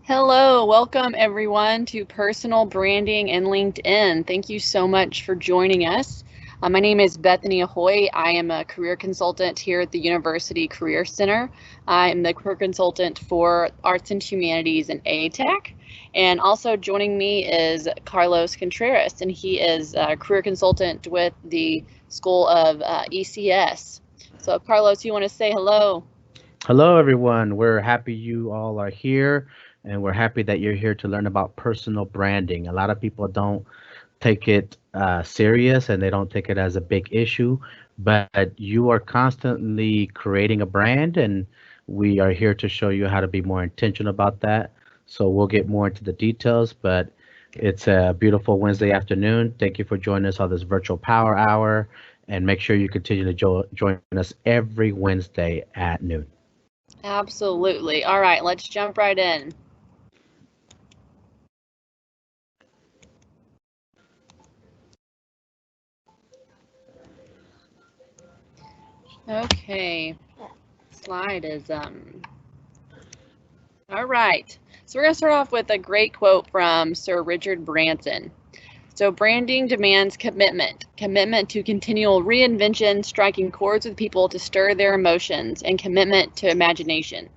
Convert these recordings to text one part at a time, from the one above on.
Hello, welcome everyone to Personal Branding and LinkedIn. Thank you so much for joining us. My name is Bethany Ahoy. I am a career consultant here at the University Career Center. I am the career consultant for Arts and Humanities and ATech. And also joining me is Carlos Contreras, and he is a career consultant with the School of ECS. So Carlos, you want to say hello? Hello, everyone. We're happy you all are here, and we're happy that you're here to learn about personal branding. A lot of people don't take it serious and they don't take it as a big issue, but you are constantly creating a brand, and we are here to show you how to be more intentional about that. So we'll get more into the details, but it's a beautiful Wednesday afternoon. Thank you for joining us on this virtual power hour, and make sure you continue to join us every Wednesday at noon. Absolutely. All right, let's jump right in. Okay, slide is all right. So we're going to start off with a great quote from Sir Richard Branson. So branding demands commitment to continual reinvention, striking chords with people to stir their emotions, and commitment to imagination.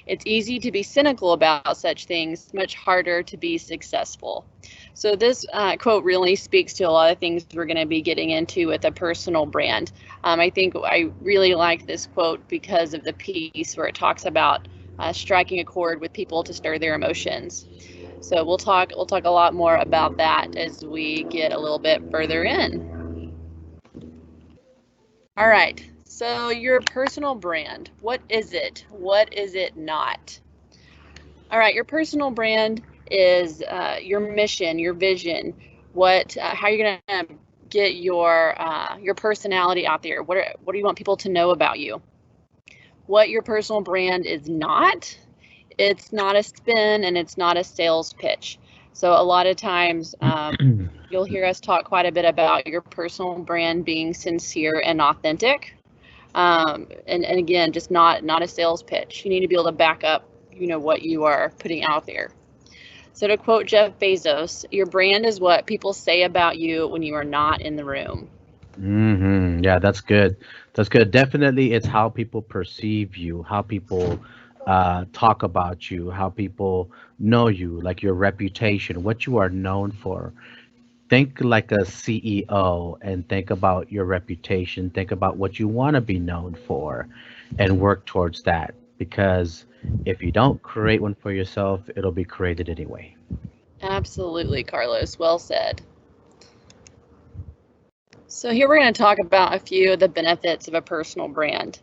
It's easy to be cynical about such things, much harder to be successful. So this quote really speaks to a lot of things we're going to be getting into with a personal brand. I think I really like this quote because of the piece where it talks about striking a chord with people to stir their emotions. So we'll talk a lot more about that as we get a little bit further in. All right. So your personal brand, what is it? What is it not? All right, your personal brand is your mission, your vision, how you're gonna get your personality out there. What do you want people to know about you? What your personal brand is not, it's not a spin and it's not a sales pitch. So a lot of times you'll hear us talk quite a bit about your personal brand being sincere and authentic. And again, just not a sales pitch. You need to be able to back up, what you are putting out there. So to quote Jeff Bezos, your brand is what people say about you when you are not in the room. Yeah, that's good. That's good. Definitely, it's how people perceive you, how people talk about you, how people know you, like your reputation, what you are known for. Think like a CEO and think about your reputation. Think about what you want to be known for and work towards that. Because if you don't create one for yourself, it'll be created anyway. Absolutely, Carlos. Well said. So here we're going to talk about a few of the benefits of a personal brand.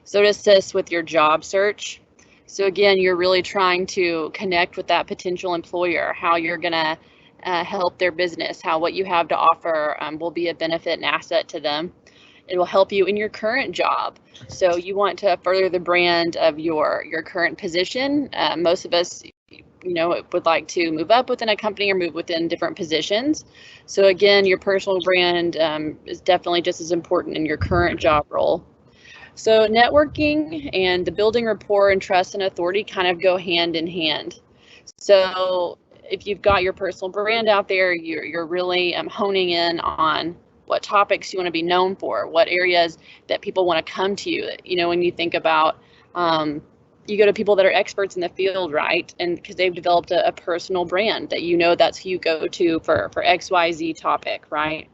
So to assist with your job search. So again, you're really trying to connect with that potential employer, how you're going to help their business, how what you have to offer will be a benefit and asset to them. It will help you in your current job. So you want to further the brand of your current position. Most of us, would like to move up within a company or move within different positions. So again, your personal brand is definitely just as important in your current job role. So networking and the building rapport and trust and authority kind of go hand in hand. So if you've got your personal brand out there, you're really honing in on what topics you want to be known for, what areas that people want to come to you. When you think about, you go to people that are experts in the field, right? And because they've developed a personal brand that that's who you go to for XYZ topic, right?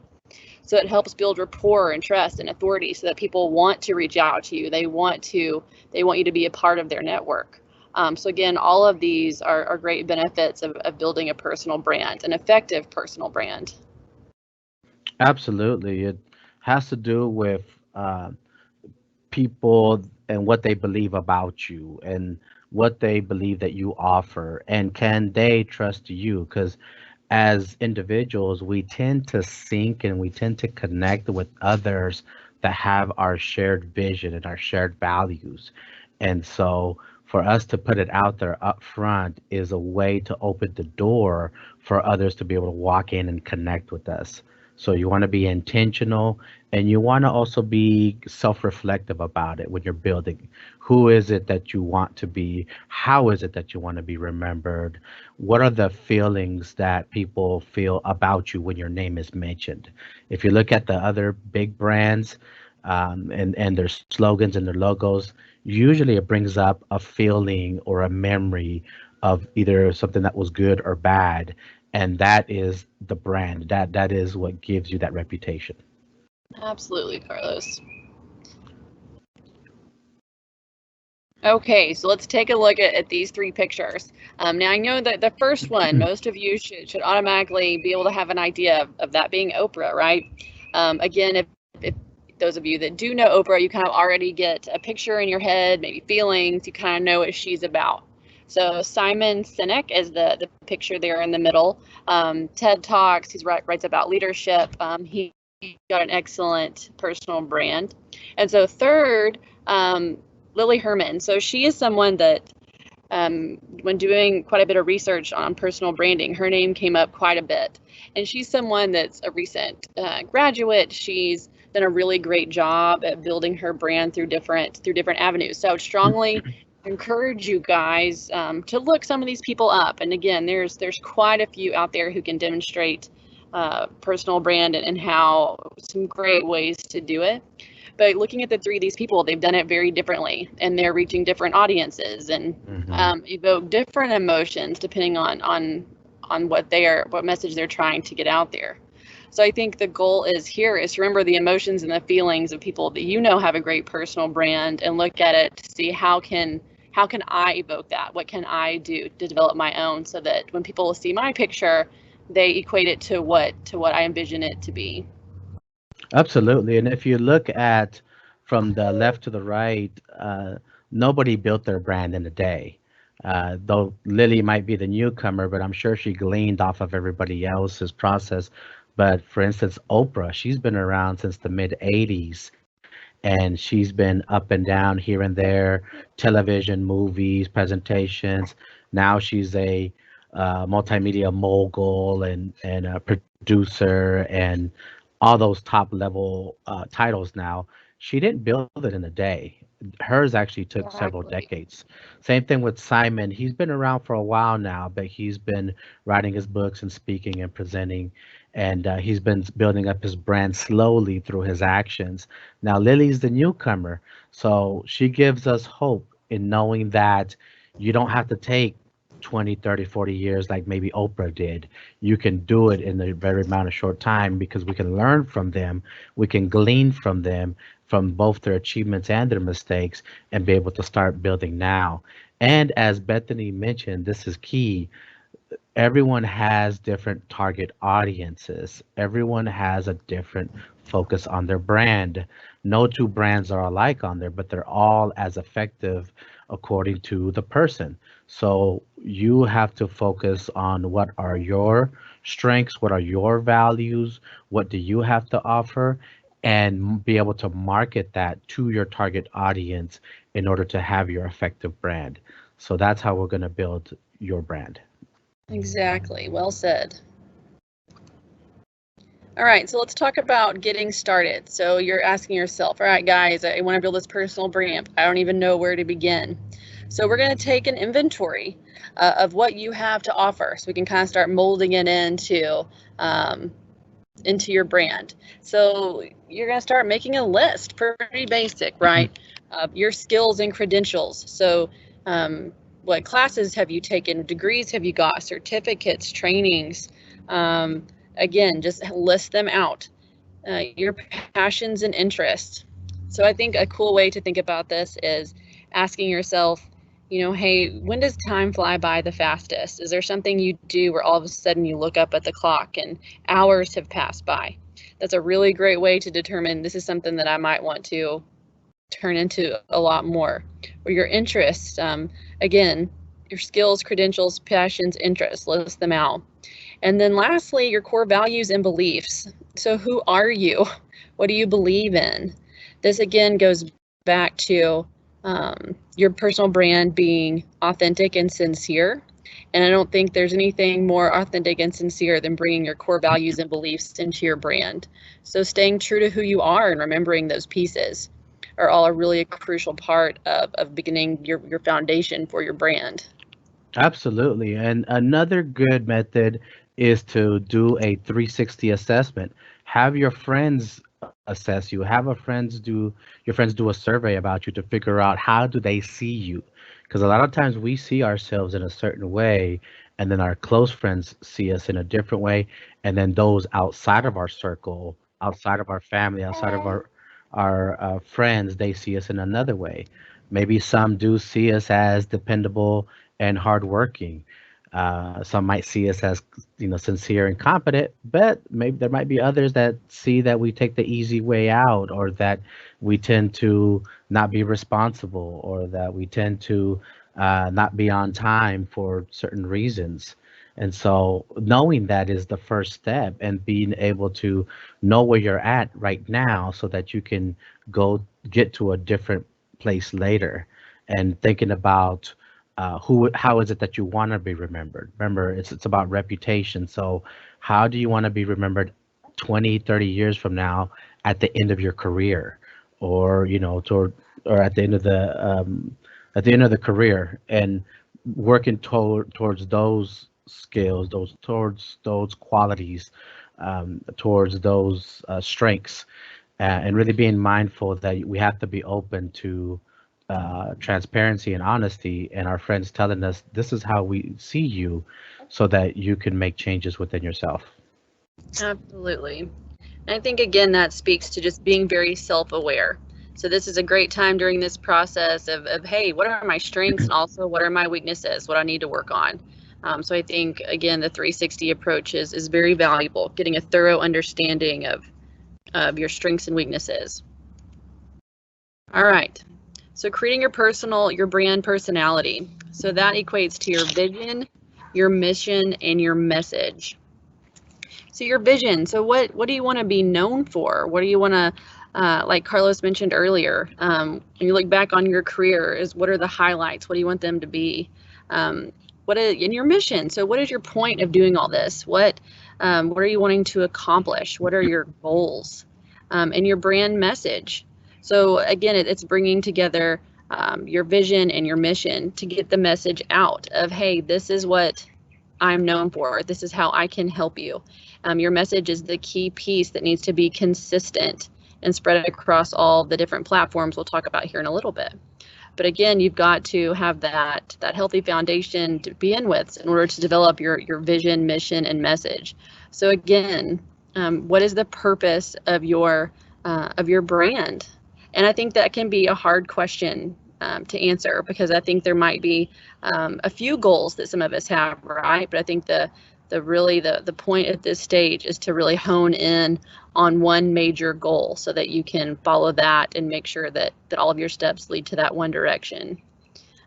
So it helps build rapport and trust and authority so that people want to reach out to you. They want you to be a part of their network. So again, all of these are great benefits of building a personal brand, an effective personal brand. Absolutely. It has to do with people and what they believe about you and what they believe that you offer, and can they trust you? Because as individuals, we tend to sync and we tend to connect with others that have our shared vision and our shared values. And so for us to put it out there up front is a way to open the door for others to be able to walk in and connect with us. So you want to be intentional, and you want to also be self-reflective about it when you're building. Who is it that you want to be? How is it that you want to be remembered? What are the feelings that people feel about you when your name is mentioned? If you look at the other big brands, and their slogans and their logos, usually it brings up a feeling or a memory of either something that was good or bad, and that is the brand. That is what gives you that reputation. Absolutely, Carlos. Okay, so let's take a look at these three pictures. Now, I know that the first one, most of you should automatically be able to have an idea of that being Oprah, right? Again, if those of you that do know Oprah, you kind of already get a picture in your head, maybe feelings, you kind of know what she's about. So Simon Sinek is the picture there in the middle. TED Talks, he writes about leadership. He got an excellent personal brand. And so third, Lily Herman. So she is someone that, when doing quite a bit of research on personal branding, her name came up quite a bit. And she's someone that's a recent graduate. She's done a really great job at building her brand through different avenues. So I would strongly encourage you guys to look some of these people up. And again, there's quite a few out there who can demonstrate personal brand and how some great ways to do it. But looking at the three of these people, they've done it very differently, and they're reaching different audiences and evoke different emotions depending on what message they're trying to get out there. So I think the goal is to remember the emotions and the feelings of people that you know have a great personal brand, and look at it to see how can I evoke that? What can I do to develop my own, so that when people see my picture, they equate it to what I envision it to be. Absolutely. And if you look at from the left to the right, nobody built their brand in a day. Though Lily might be the newcomer, but I'm sure she gleaned off of everybody else's process. But for instance, Oprah, she's been around since the mid 80s, and she's been up and down here and there, television, movies, presentations. Now she's a multimedia mogul and a producer and all those top level titles now. She didn't build it in a day. Hers actually took several Exactly. decades. Same thing with Simon. He's been around for a while now, but he's been writing his books and speaking and presenting, and he's been building up his brand slowly through his actions. Now, Lily's the newcomer, so she gives us hope in knowing that you don't have to take 20, 30, 40 years like maybe Oprah did. You can do it in a very amount of short time because we can learn from them. We can glean from them, from both their achievements and their mistakes, and be able to start building now. And as Bethany mentioned, this is key. Everyone has different target audiences. Everyone has a different focus on their brand. No two brands are alike on there, but they're all as effective according to the person. So you have to focus on what are your strengths, what are your values, what do you have to offer, and be able to market that to your target audience in order to have your effective brand. So that's how we're going to build your brand. Exactly. Well said. All right, so let's talk about getting started. So you're asking yourself, all right, guys, I want to build this personal brand. I don't even know where to begin. So we're going to take an inventory of what you have to offer, so we can kind of start molding it into your brand. So you're going to start making a list, pretty basic, right? Your skills and credentials. So what classes have you taken? Degrees have you got? Certificates, trainings? Again, just list them out. Your passions and interests. So I think a cool way to think about this is asking yourself, hey, when does time fly by the fastest? Is there something you do where all of a sudden you look up at the clock and hours have passed by? That's a really great way to determine this is something that I might want to turn into a lot more. Or your interests, again, your skills, credentials, passions, interests, list them out. And then lastly, your core values and beliefs. So who are you? What do you believe in? This again goes back to your personal brand being authentic and sincere. And I don't think there's anything more authentic and sincere than bringing your core values and beliefs into your brand. So staying true to who you are and remembering those pieces are all really a crucial part of beginning your foundation for your brand. Absolutely. And another good method is to do a 360 assessment. Have your friends assess you. Your friends do a survey about you to figure out how do they see you. Because a lot of times we see ourselves in a certain way, and then our close friends see us in a different way, and then those outside of our circle, outside of our family, outside of our friends, they see us in another way. Maybe some do see us as dependable and hardworking. Some might see us as, sincere and competent, but maybe there might be others that see that we take the easy way out, or that we tend to not be responsible, or that we tend to not be on time for certain reasons. And so, knowing that is the first step, and being able to know where you're at right now so that you can go get to a different place later, and thinking about how is it that you want to be remembered. Remember, it's about reputation. So how do you want to be remembered 20, 30 years from now, at the end of your career, or or at the end of the career, and working towards those skills, towards those qualities, towards those strengths, and really being mindful that we have to be open to transparency and honesty, and our friends telling us this is how we see you, so that you can make changes within yourself. Absolutely. And I think, again, that speaks to just being very self-aware. So this is a great time during this process of hey, what are my strengths and also what are my weaknesses, what I need to work on. So I think, again, the 360 approach is very valuable, getting a thorough understanding of your strengths and weaknesses. All right. So creating your brand personality. So that equates to your vision, your mission, and your message. So your vision. So what do you want to be known for? What do you want to, like Carlos mentioned earlier, when you look back on your career, what are the highlights? What do you want them to be? What is in your mission? So what is your point of doing all this? What are you wanting to accomplish? What are your goals? And your brand message. So again, it's bringing together your vision and your mission to get the message out of, hey, this is what I'm known for. This is how I can help you. Your message is the key piece that needs to be consistent and spread across all the different platforms we'll talk about here in a little bit. But again, you've got to have that healthy foundation to begin with in order to develop your vision, mission, and message. So again, what is the purpose of your brand? And I think that can be a hard question to answer, because I think there might be a few goals that some of us have, right? But I think the point at this stage is to really hone in on one major goal so that you can follow that and make sure that all of your steps lead to that one direction.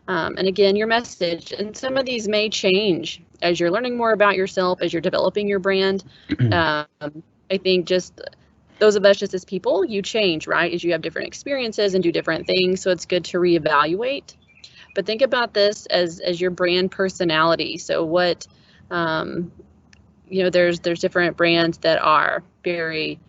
And again, your message, and some of these may change as you're learning more about yourself, as you're developing your brand. I think just those of us just as people, you change, right? As you have different experiences and do different things. So it's good to reevaluate. But think about this as your brand personality. So what, there's different brands that are very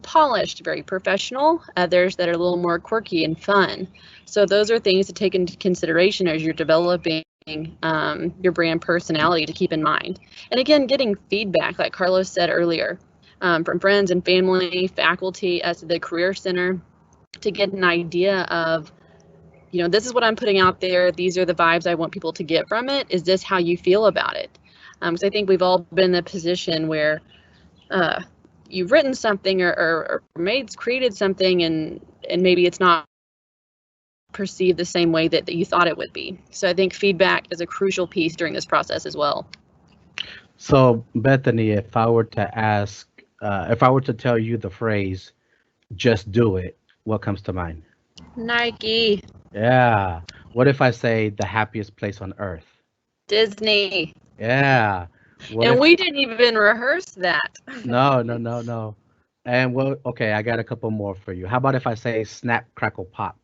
polished, very professional, others that are a little more quirky and fun. So those are things to take into consideration as you're developing your brand personality, to keep in mind. And again, getting feedback, like Carlos said earlier, from friends and family, faculty, as the Career Center, to get an idea of, this is what I'm putting out there. These are the vibes I want people to get from it. Is this how you feel about it? So I think we've all been in the position where you've written something or created something, and maybe it's not perceived the same way that you thought it would be. So I think feedback is a crucial piece during this process as well. So, Bethany, if I were to tell you the phrase, just do it, what comes to mind? Nike. Yeah. What if I say the happiest place on earth? Disney. Yeah. And we didn't even rehearse that. No, no, no, no. And okay, I got a couple more for you. How about if I say snap, crackle, pop?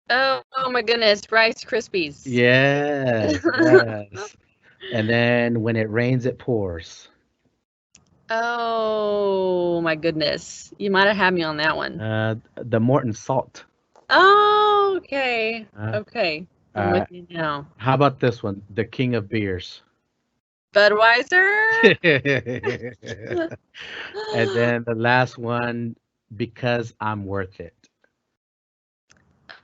Oh my goodness, Rice Krispies. Yes, yes. And then when it rains, it pours. Oh my goodness. You might have had me on that one. The Morton salt. Oh, okay. Uh, Okay. I'm uh, with you now. how about this one? The king of beers. Budweiser? And then the last one, because I'm worth it.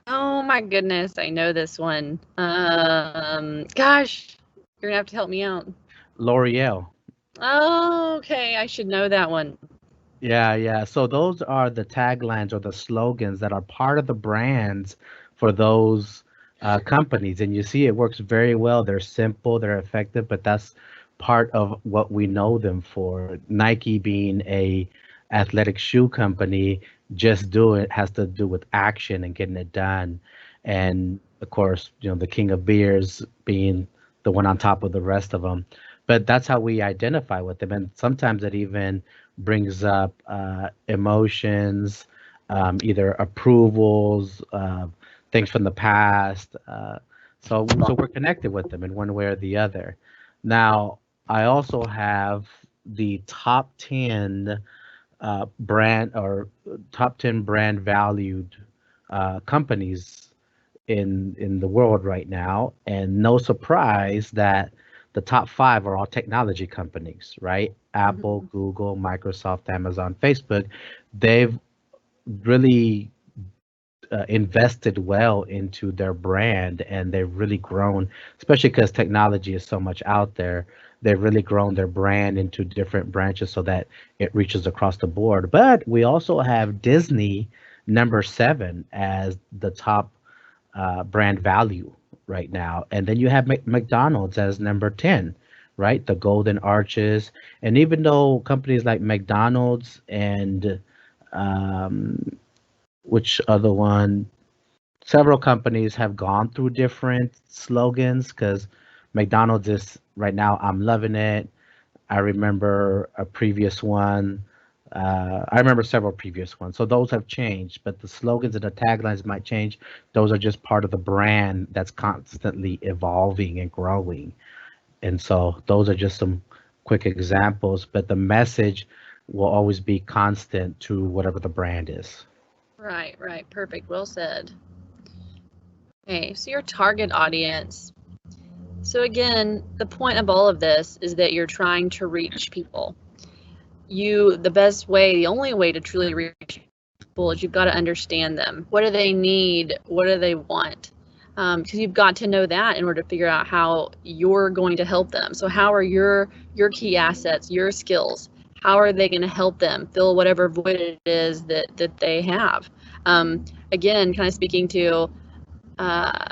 Oh my goodness, I know this one. Gosh, you're gonna have to help me out. L'Oreal. Oh, okay, I should know that one. Yeah, yeah. So those are the taglines or the slogans that are part of the brands for those companies. And you see it works very well. They're simple, they're effective, but that's part of what we know them for. Nike being a athletic shoe company, just do it has to do with action and getting it done. And of course, the king of beers being the one on top of the rest of them. But that's how we identify with them. And sometimes it even brings up emotions, either approvals, things from the past. So we're connected with them in one way or the other. Now, I also have the top 10 brand or top 10 brand valued companies in the world right now, and no surprise that the top five are all technology companies, right? Apple, Mhm. Google, Microsoft, Amazon, Facebook. They've really invested well into their brand, and they've really grown, especially because technology is so much out there. They've really grown their brand into different branches so that it reaches across the board. But we also have Disney number seven as the top brand value right now. And then you have McDonald's as number 10, right? The Golden Arches. And even though companies like McDonald's and um, which other one, several companies have gone through different slogans because McDonald's is right now, I'm loving it. I remember a previous one. I remember several previous ones. So those have changed, but the slogans and the taglines might change. Those are just part of the brand that's constantly evolving and growing. And so those are just some quick examples, but the message will always be constant to whatever the brand is. Right, right. Perfect. Well said. Okay, so your target audience. So again, the point of all of this is that you're trying to reach people. The best way, the only way to truly reach people is you've got to understand them. What do they need? What do they want? Because you've got to know that in order to figure out how you're going to help them. So how are your key assets, your skills? How are they going to help them fill whatever void it is that they have? Again, kind of speaking to uh,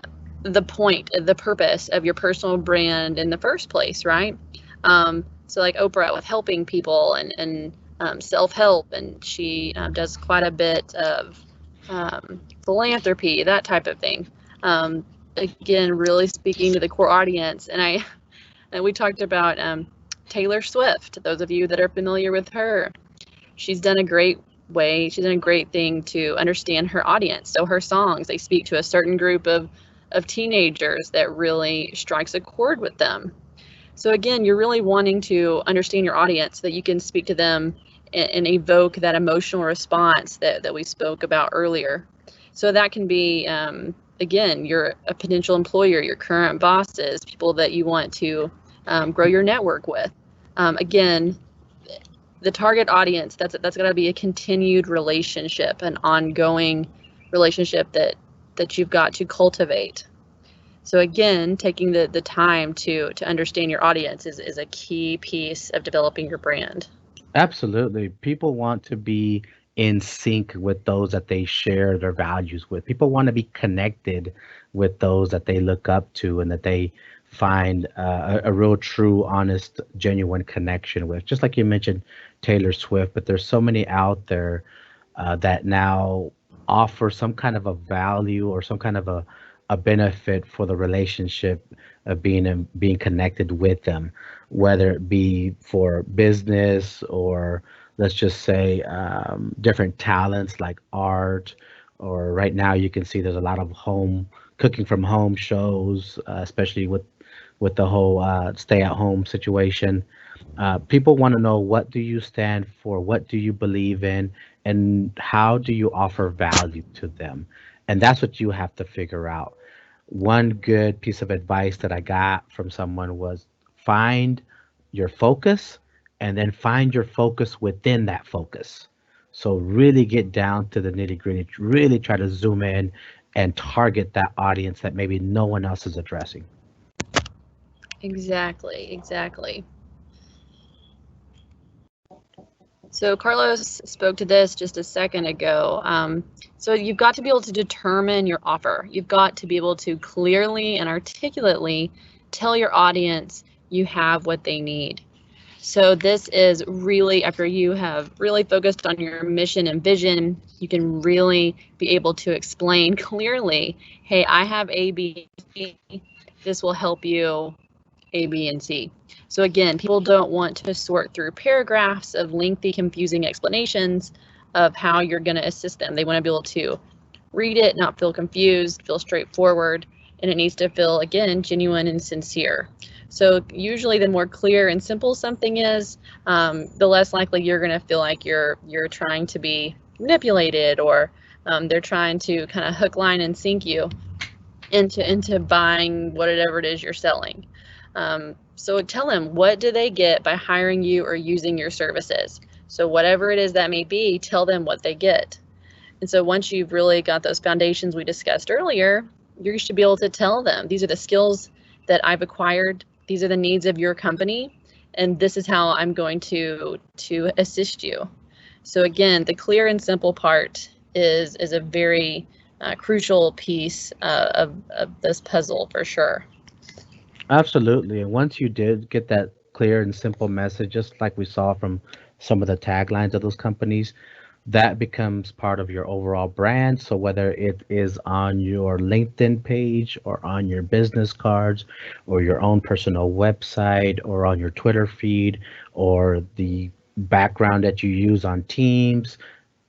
the point, the purpose of your personal brand in the first place, right? So like Oprah with helping people and self-help, and she does quite a bit of philanthropy, that type of thing. Again, really speaking to the core audience. And we talked about Taylor Swift. Those of you that are familiar with her, she's done a great she's done a great thing to understand her audience. So her songs, they speak to a certain group of teenagers that really strikes a chord with them. So again, you're really wanting to understand your audience so that you can speak to them and evoke that emotional response that we spoke about earlier. So that can be, again, you're a potential employer, your current bosses, people that you want to grow your network with. Again, the target audience, that's got to be a continued relationship, an ongoing relationship that you've got to cultivate. So again, taking the time to understand your audience is a key piece of developing your brand. Absolutely. People want to be in sync with those that they share their values with. People want to be connected with those that they look up to and that they find a real, true, honest, genuine connection with. Just like you mentioned Taylor Swift, but there's so many out there that now offer some kind of a value or some kind of a benefit for the relationship of being connected with them, whether it be for business or let's just say different talents like art, or right now you can see there's a lot of home cooking from home shows, especially with with the whole stay-at-home situation. People want to know, what do you stand for? What do you believe in? And how do you offer value to them? And that's what you have to figure out. One good piece of advice that I got from someone was, find your focus and then find your focus within that focus. So really get down to the nitty gritty, really try to zoom in and target that audience that maybe no one else is addressing. Exactly, exactly. So Carlos spoke to this just a second ago. So you've got to be able to determine your offer. You've got to be able to clearly and articulately tell your audience you have what they need. So this is really, after you have really focused on your mission and vision, you can really be able to explain clearly, hey, I have A, B, C. This will help you A, B, and C. So again, people don't want to sort through paragraphs of lengthy, confusing explanations of how you're going to assist them. They want to be able to read it, not feel confused, feel straightforward, and it needs to feel, again, genuine and sincere. So usually the more clear and simple something is, the less likely you're going to feel like you're trying to be manipulated, or they're trying to kind of hook, line, and sink you into buying whatever it is you're selling. So tell them, what do they get by hiring you or using your services? So whatever it is that may be, tell them what they get. And so once you've really got those foundations we discussed earlier, you should be able to tell them, these are the skills that I've acquired, these are the needs of your company, and this is how I'm going to assist you. So again, the clear and simple part is a very crucial piece of this puzzle for sure. Absolutely. And once you did get that clear and simple message, just like we saw from some of the taglines of those companies, that becomes part of your overall brand. So whether it is on your LinkedIn page or on your business cards or your own personal website or on your Twitter feed or the background that you use on Teams,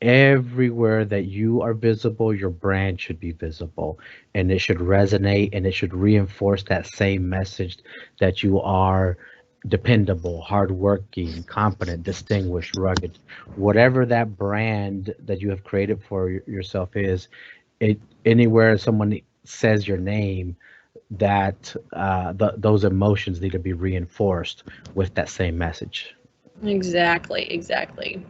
everywhere that you are visible, your brand should be visible, and it should resonate, and it should reinforce that same message that you are dependable, hardworking, competent, distinguished, rugged. Whatever that brand that you have created for yourself is, it anywhere someone says your name, that those emotions need to be reinforced with that same message. Exactly, exactly.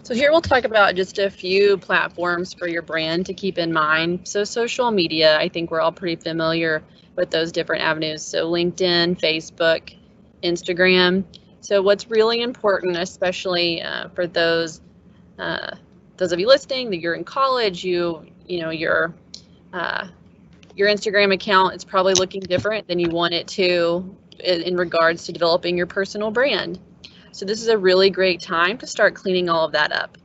So here we'll talk about just a few platforms for your brand to keep in mind. So social media, I think we're all pretty familiar with those different avenues. So LinkedIn, Facebook, Instagram. So what's really important, especially for those of you listening, that you're in college, your Instagram account is probably looking different than you want it to in regards to developing your personal brand. So this is a really great time to start cleaning all of that up.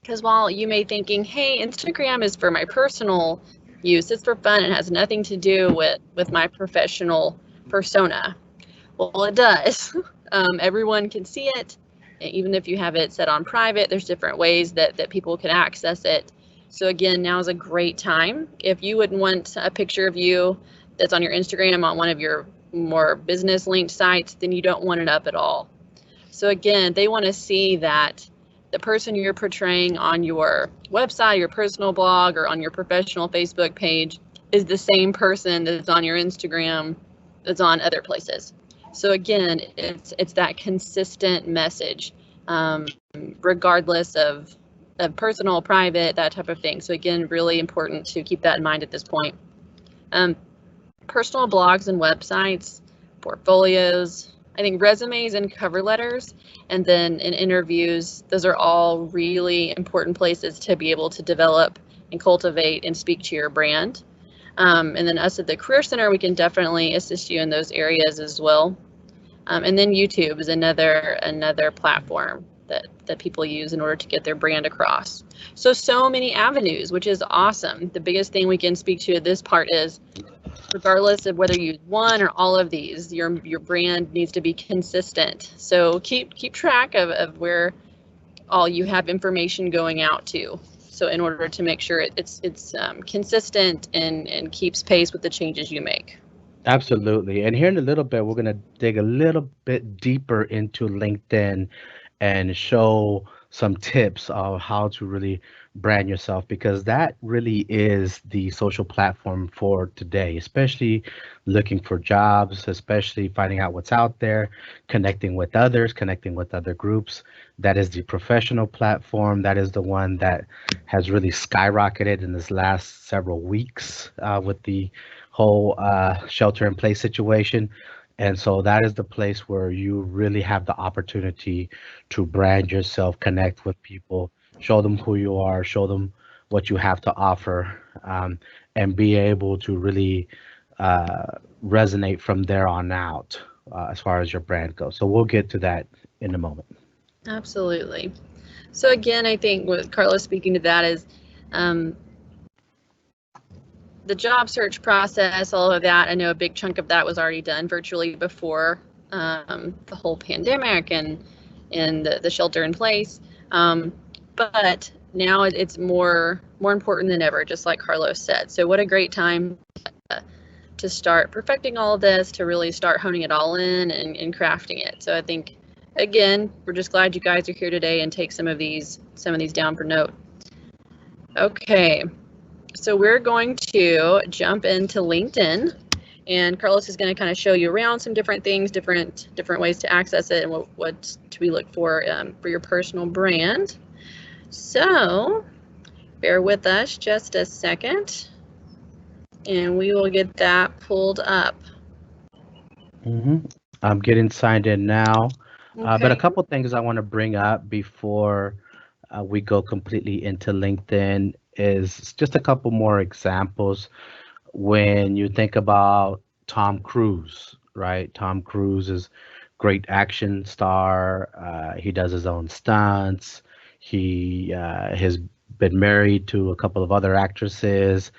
Because while you may thinking, hey, Instagram is for my personal use, it's for fun, it has nothing to do with my professional persona. Well, it does. Everyone can see it. Even if you have it set on private, there's different ways that people can access it. So again, now is a great time. If you would want a picture of you that's on your Instagram on one of your more business linked sites, then you don't want it up at all. So again, they want to see that the person you're portraying on your website, your personal blog, or on your professional Facebook page is the same person that's on your Instagram, that's on other places. So again, it's that consistent message, regardless of personal, private, that type of thing. So again, really important to keep that in mind at this point. Personal blogs and websites, portfolios, I think resumes and cover letters, and then in interviews, those are all really important places to be able to develop and cultivate and speak to your brand. And then us at the Career Center, we can definitely assist you in those areas as well. And then YouTube is another platform that people use in order to get their brand across. So many avenues, which is awesome. The biggest thing we can speak to at this part is, regardless of whether you use one or all of these, your brand needs to be consistent. So keep track of where all you have information going out to. So in order to make sure it's consistent and keeps pace with the changes you make. Absolutely. And here in a little bit, we're going to dig a little bit deeper into LinkedIn and show some tips of how to really brand yourself, because that really is the social platform for today, especially looking for jobs, especially finding out what's out there, connecting with others, connecting with other groups. That is the professional platform. That is the one that has really skyrocketed in this last several weeks with the whole shelter in place situation. And so that is the place where you really have the opportunity to brand yourself, connect with people, show them who you are, show them what you have to offer, and be able to really resonate from there on out as far as your brand goes. So we'll get to that in a moment. Absolutely. So again, I think what Carlos speaking to that is the job search process, all of that. I know a big chunk of that was already done virtually before the whole pandemic and the shelter in place. But now it's more important than ever, just like Carlos said. So what a great time to start perfecting all of this, to really start honing it all in and crafting it. So I think, again, we're just glad you guys are here today and take some of these down for note. Okay, so we're going to jump into LinkedIn, and Carlos is going to kind of show you around some different things, different ways to access it, and what to be look for your personal brand. So bear with us just a second, and we will get that pulled up. I'm getting signed in now, Okay. but a couple things I want to bring up before we go completely into LinkedIn is just a couple more examples. When you think about Tom Cruise, right? Tom Cruise is great action star. He does his own stunts. He has been married to a couple of other actresses.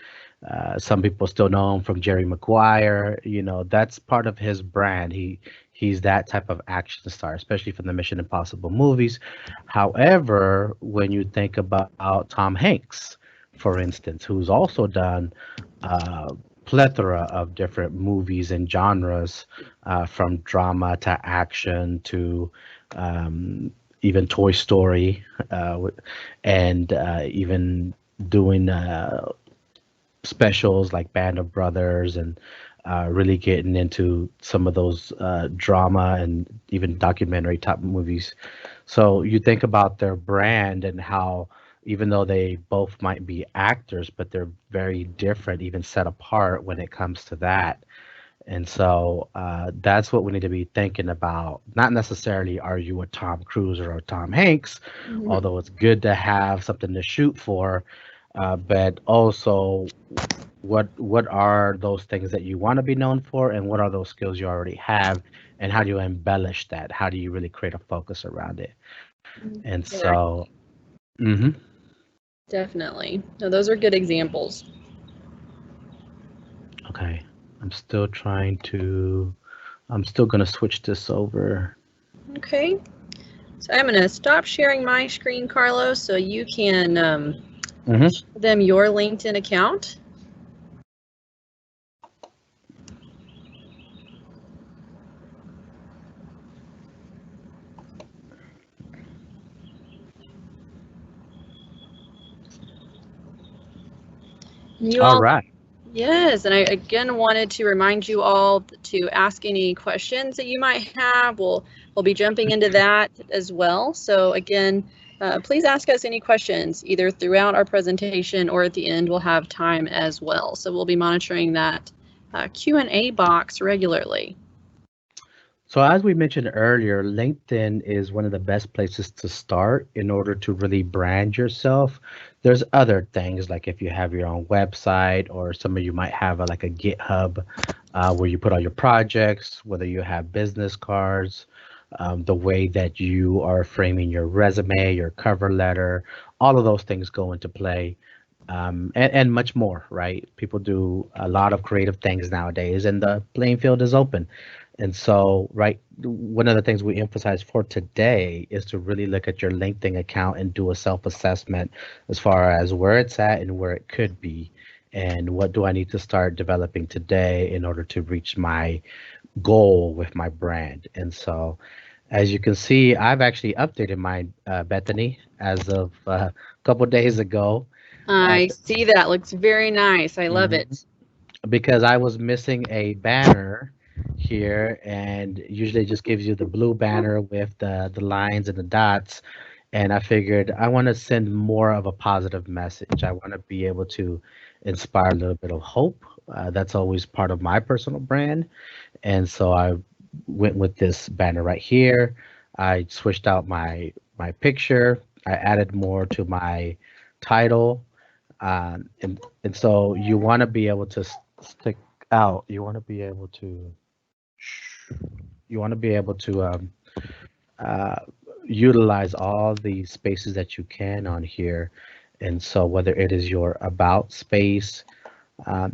Some people still know him from Jerry Maguire. You know, that's part of his brand. He's that type of action star, especially from the Mission Impossible movies. However, when you think about Tom Hanks, for instance, who's also done plethora of different movies and genres, from drama to action to even Toy Story, and even doing specials like Band of Brothers, and really getting into some of those drama and even documentary type movies. So you think about their brand and how, even though they both might be actors, but they're very different, even set apart when it comes to that. And so that's what we need to be thinking about. Not necessarily are you a Tom Cruise or a Tom Hanks, although it's good to have something to shoot for, but also what are those things that you want to be known for, and what are those skills you already have, and how do you embellish that? How do you really create a focus around it? And so, Definitely. No, those are good examples. Okay, I'm still going to switch this over. Okay, so I'm going to stop sharing my screen, Carlos, so you can show them your LinkedIn account. All right. Yes, and I again wanted to remind you all to ask any questions that you might have. We'll be jumping into that as well. So again, please ask us any questions either throughout our presentation or at the end. We'll have time as well. So we'll be monitoring that Q&A box regularly. So as we mentioned earlier, LinkedIn is one of the best places to start in order to really brand yourself. There's other things, like if you have your own website, or some of you might have like a GitHub where you put all your projects, whether you have business cards, the way that you are framing your resume, your cover letter, all of those things go into play. And much more, right? People do a lot of creative things nowadays, and the playing field is open. And so, right, one of the things we emphasize for today is to really look at your LinkedIn account and do a self-assessment as far as where it's at and where it could be, and what do I need to start developing today in order to reach my goal with my brand. And so, as you can see, I've actually updated mine, Bethany, as of a couple days ago. Uh, I see that. Looks very nice. I love mhm, it. because I was missing a banner here, and usually it just gives you the blue banner with the lines and the dots. And I figured I want to send more of a positive message. I want to be able to inspire a little bit of hope. That's always part of my personal brand. And so I went with this banner right here. I switched out my picture. I added more to my title. And so you want to be able to stick out. You want to be able to uh, utilize all the spaces that you can on here. And so whether it is your about space,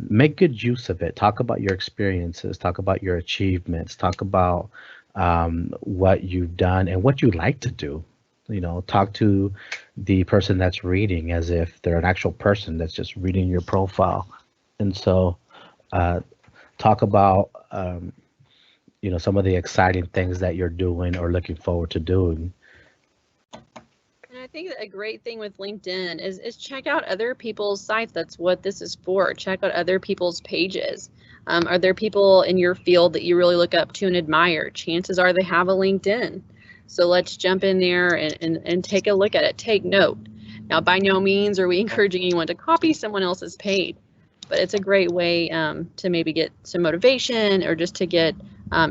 make good use of it. Talk about your experiences, talk about your achievements, talk about what you've done and what you like to do. You know, talk to the person that's reading as if they're an actual person that's just reading your profile. And so, uh, talk about some of the exciting things that you're doing or looking forward to doing. And I think that a great thing with LinkedIn is check out other people's sites. That's what this is for. Check out other people's pages. Are there people in your field that you really look up to and admire? Chances are they have a LinkedIn. So let's jump in there and take a look at it. Take note. Now, by no means are we encouraging anyone to copy someone else's page, but it's a great way to maybe get some motivation or just to get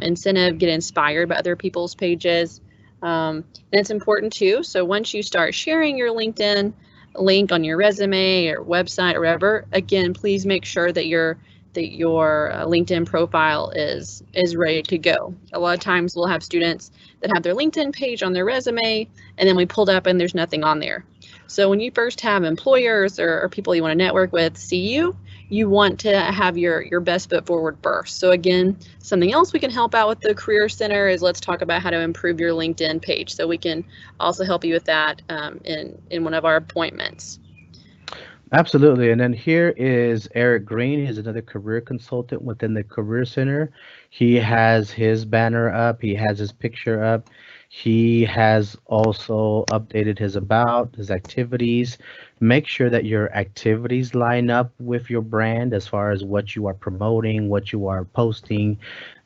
incentive, get inspired by other people's pages. And it's important too. So once you start sharing your LinkedIn link on your resume or website or whatever, again, please make sure that your LinkedIn profile is ready to go. A lot of times we'll have students that have their LinkedIn page on their resume, and then we pulled up and there's nothing on there. So when you first have employers or people you want to network with see you want to have your best foot forward first. So again, something else we can help out with the Career Center is let's talk about how to improve your LinkedIn page. So we can also help you with that in one of our appointments. Absolutely. And then here is Eric Green. He's another career consultant within the Career Center. He has his banner up, he has his picture up. He has also updated his about, his activities. Make sure that your activities line up with your brand as far as what you are promoting, what you are posting.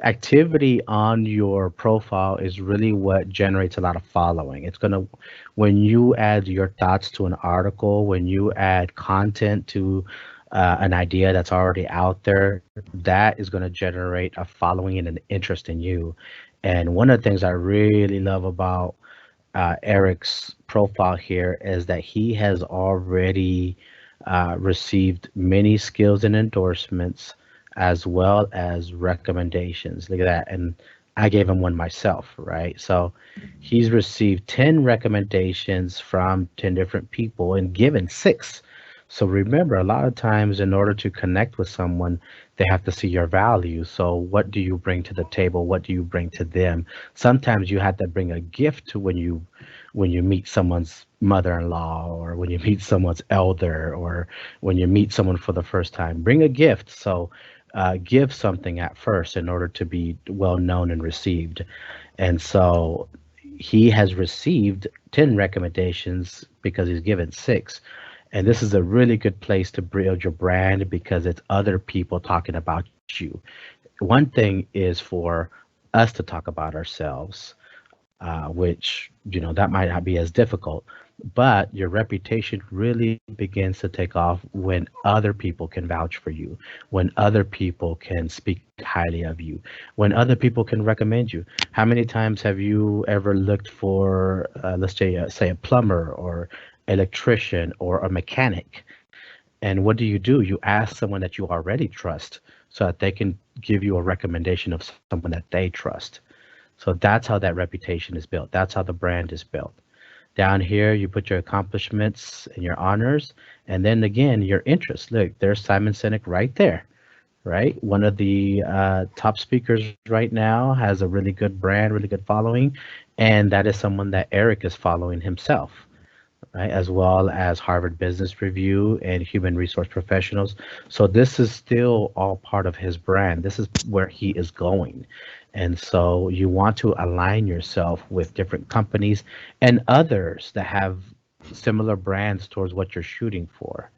Activity on your profile is really what generates a lot of following. It's going to When you add your thoughts to an article, when you add content to an idea that's already out there, that is going to generate a following and an interest in you. And one of the things I really love about Eric's profile here is that he has already received many skills and endorsements as well as recommendations. Look at that. And I gave him one myself, right? So he's received 10 recommendations from 10 different people and given six. So remember, a lot of times in order to connect with someone, they have to see your value. So what do you bring to the table? What do you bring to them? Sometimes you have to bring a gift to when you meet someone's mother-in-law, or when you meet someone's elder, or when you meet someone for the first time. Bring a gift. So give something at first in order to be well known and received. And so he has received 10 recommendations because he's given six. And this is a really good place to build your brand because it's other people talking about you. One thing is for us to talk about ourselves, which, that might not be as difficult, but your reputation really begins to take off when other people can vouch for you, when other people can speak highly of you, when other people can recommend you. How many times have you ever looked for, let's say a plumber or electrician or a mechanic? And what do? You ask someone that you already trust so that they can give you a recommendation of someone that they trust. So that's how that reputation is built. That's how the brand is built. Down here, you put your accomplishments and your honors, and then again, your interests. Look, there's Simon Sinek right there. right? One of the top speakers right now has a really good brand, really good following, and that is someone that Eric is following himself, right? As well as Harvard Business Review and Human Resource Professionals. So this is still all part of his brand. This is where he is going. And so you want to align yourself with different companies and others that have similar brands towards what you're shooting for.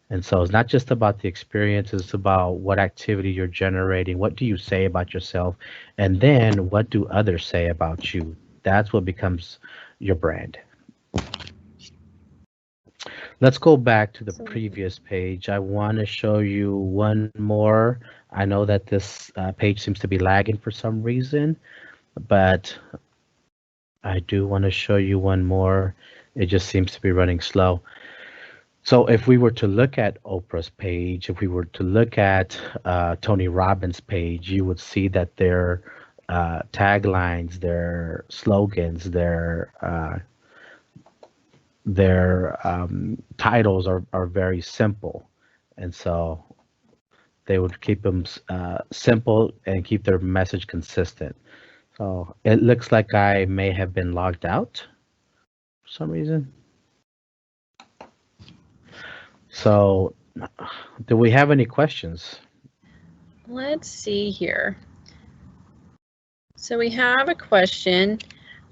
And so it's not just about the experience, it's about what activity you're generating. What do you say about yourself? And then what do others say about you? That's what becomes your brand. Let's go back to the previous page. I want to show you one more. I know that this page seems to be lagging for some reason, but I do want to show you one more. It just seems to be running slow. So if we were to look at Oprah's page, if we were to look at Tony Robbins' page, you would see that their taglines, their slogans, their titles are very simple, and so they would keep them simple and keep their message consistent. So it looks like I may have been logged out for some reason. So do we have any questions? Let's see here. So we have a question.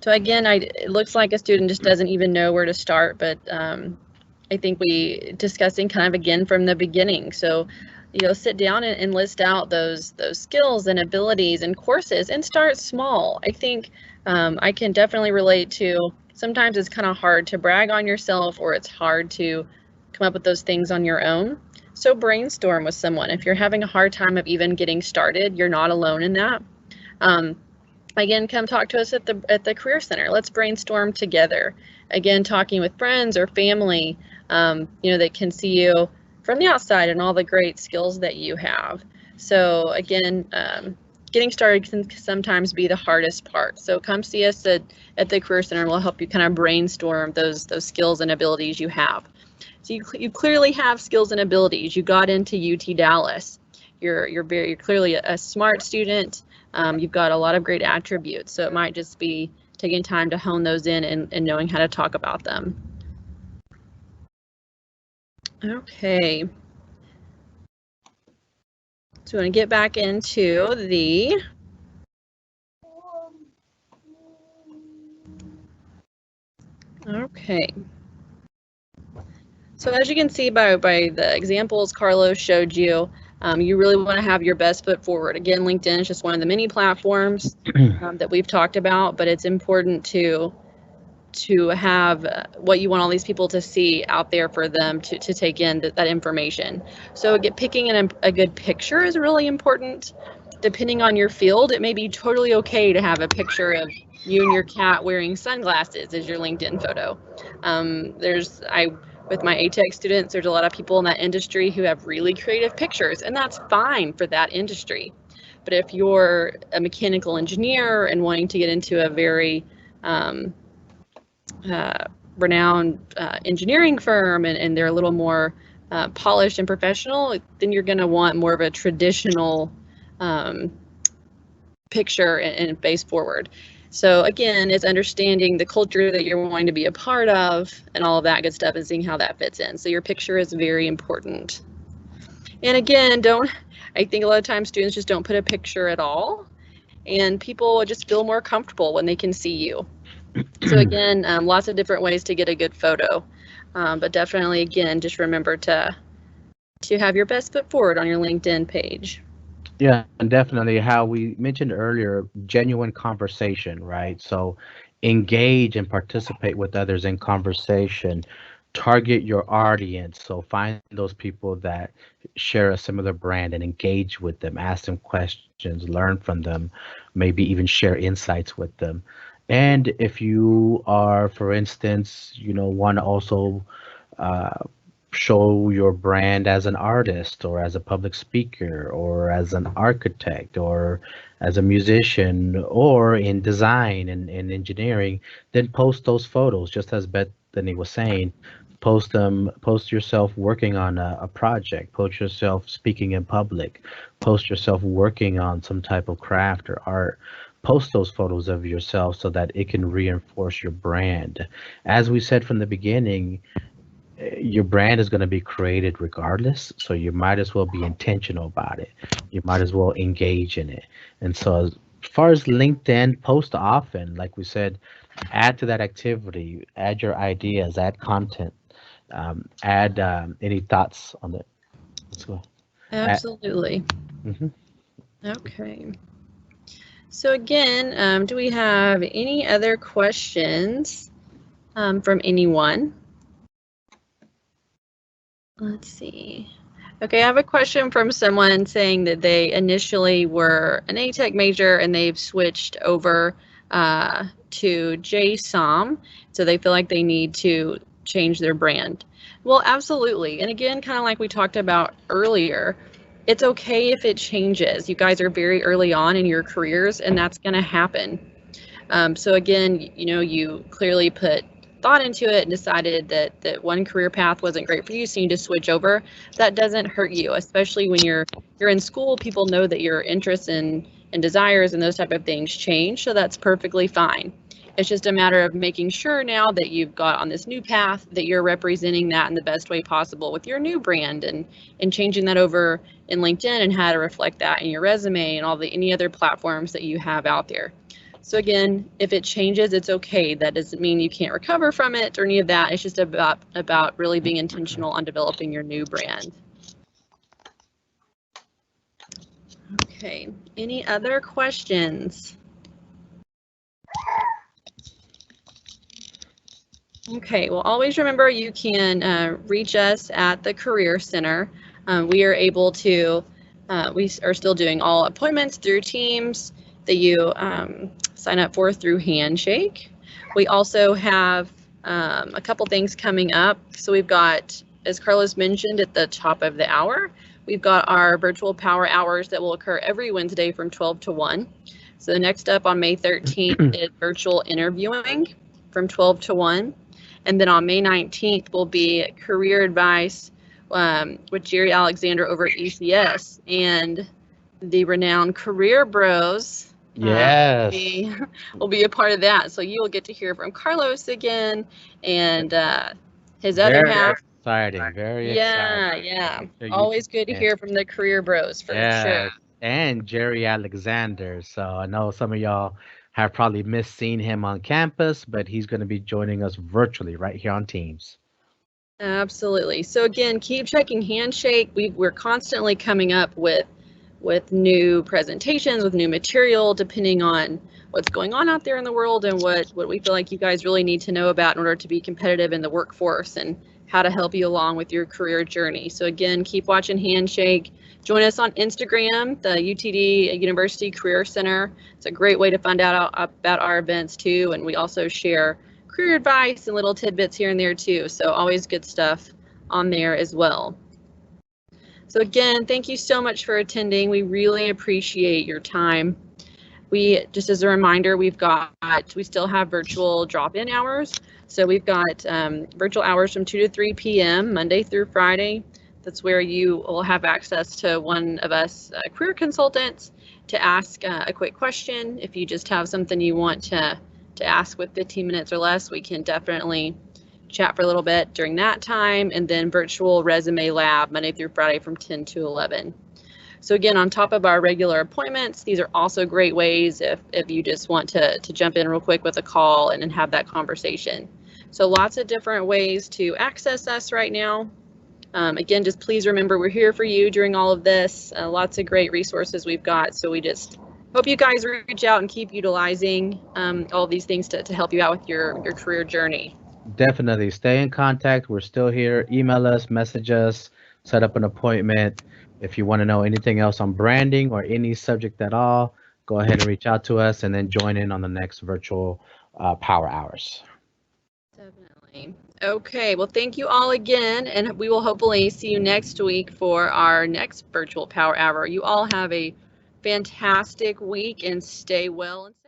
So again, it looks like a student just doesn't even know where to start, but I think we discussing kind of again from the beginning. So, sit down and list out those skills and abilities and courses and start small. I think I can definitely relate to sometimes it's kind of hard to brag on yourself or it's hard to come up with those things on your own. So brainstorm with someone. If you're having a hard time of even getting started, you're not alone in that. Again, come talk to us at the Career Center. Let's brainstorm together. Again, talking with friends or family, that can see you from the outside and all the great skills that you have. So again, getting started can sometimes be the hardest part. So come see us at the Career Center and we'll help you kind of brainstorm those skills and abilities you have. So you clearly have skills and abilities. You got into UT Dallas. You're clearly a smart student. You've got a lot of great attributes, so it might just be taking time to hone those in and knowing how to talk about them. Okay. So we want to get back into the okay. So as you can see by the examples Carlos showed you, you really want to have your best foot forward. Again, LinkedIn is just one of the many platforms that we've talked about, but it's important to have what you want all these people to see out there for them to take in that information. So picking a good picture is really important. Depending on your field, it may be totally okay to have a picture of you and your cat wearing sunglasses as your LinkedIn photo. With my ATech students, there's a lot of people in that industry who have really creative pictures, and that's fine for that industry. But if you're a mechanical engineer and wanting to get into a very renowned engineering firm and they're a little more polished and professional, then you're going to want more of a traditional picture and face forward. So again, it's understanding the culture that you're wanting to be a part of and all of that good stuff and seeing how that fits in. So your picture is very important. And again, I think a lot of times students just don't put a picture at all, and people just feel more comfortable when they can see you. So again, lots of different ways to get a good photo, but definitely, again, just remember to have your best foot forward on your LinkedIn page. Yeah, and definitely how we mentioned earlier, genuine conversation, right? So engage and participate with others in conversation. Target your audience. So find those people that share a similar brand and engage with them, ask them questions, learn from them, maybe even share insights with them. And if you are, for instance, want to also show your brand as an artist or as a public speaker or as an architect or as a musician or in design and engineering, then post those photos, just as Bethany was saying. Post yourself working on a project, post yourself speaking in public, post yourself working on some type of craft or art. Post those photos of yourself so that it can reinforce your brand. As we said from the beginning, your brand is going to be created regardless, so you might as well be intentional about it. You might as well engage in it. And so as far as LinkedIn, post often, like we said, add to that activity, add your ideas, add content, add any thoughts on it. Let's go. Absolutely. Mhm. Okay. So again, do we have any other questions from anyone? Let's see. Okay, I have a question from someone saying that they initially were an ATech major and they've switched over to JSOM, so they feel like they need to change their brand. Well, absolutely. And again, kind of like we talked about earlier, it's okay if it changes. You guys are very early on in your careers, and that's going to happen. So again, you clearly put thought into it and decided that one career path wasn't great for you, so you need to switch over. That doesn't hurt you, especially when you're in school. People know that your interests and desires and those type of things change, so that's perfectly fine. It's just a matter of making sure now that you've got on this new path that you're representing that in the best way possible with your new brand, and changing that over in LinkedIn and how to reflect that in your resume and any other platforms that you have out there. So again, if it changes, it's okay. That doesn't mean you can't recover from it or any of that. It's just about really being intentional on developing your new brand. Okay, any other questions? Okay, well, always remember you can reach us at the Career Center. We are able to, we are still doing all appointments through Teams that you sign up for through Handshake. We also have a couple things coming up. So we've got, as Carlos mentioned at the top of the hour, we've got our virtual power hours that will occur every Wednesday from 12 to 1. So the next up on May 13th is virtual interviewing from 12 to 1. And then on May 19th will be career advice with Jerry Alexander over at ECS, and the renowned Career Bros. Yes. Will be a part of that. So you will get to hear from Carlos again and his other half. Exciting. Very exciting. Yeah. Always good to hear from the Career Bros for sure. And Jerry Alexander. So I know some of y'all have probably missed seeing him on campus, but he's going to be joining us virtually right here on Teams. Absolutely. So again, keep checking Handshake. We're constantly coming up with new presentations, with new material, depending on what's going on out there in the world and what we feel like you guys really need to know about in order to be competitive in the workforce, and how to help you along with your career journey. So again, keep watching Handshake. Join us on Instagram, the UTD University Career Center. It's a great way to find out about our events too, and we also share career advice and little tidbits here and there too. So always good stuff on there as well. So again, thank you so much for attending. We really appreciate your time. Just as a reminder, we still have virtual drop-in hours. So we've got virtual hours from 2 to 3 p.m. Monday through Friday. That's where you will have access to one of us career consultants to ask a quick question. If you just have something you want to ask with 15 minutes or less, we can definitely chat for a little bit during that time. And then virtual resume lab Monday through Friday from 10 to 11. So again, on top of our regular appointments, these are also great ways if you just want to jump in real quick with a call and have that conversation. So lots of different ways to access us right now. Again, just please remember we're here for you during all of this. Lots of great resources we've got. So we just hope you guys reach out and keep utilizing all of these things to help you out with your career journey. Definitely stay in contact. We're still here. Email us, message us, set up an appointment. If you want to know anything else on branding or any subject at all, go ahead and reach out to us and then join in on the next virtual power hours. Definitely. Okay, well, thank you all again, and we will hopefully see you next week for our next virtual power hour. You all have a fantastic week and stay well and safe.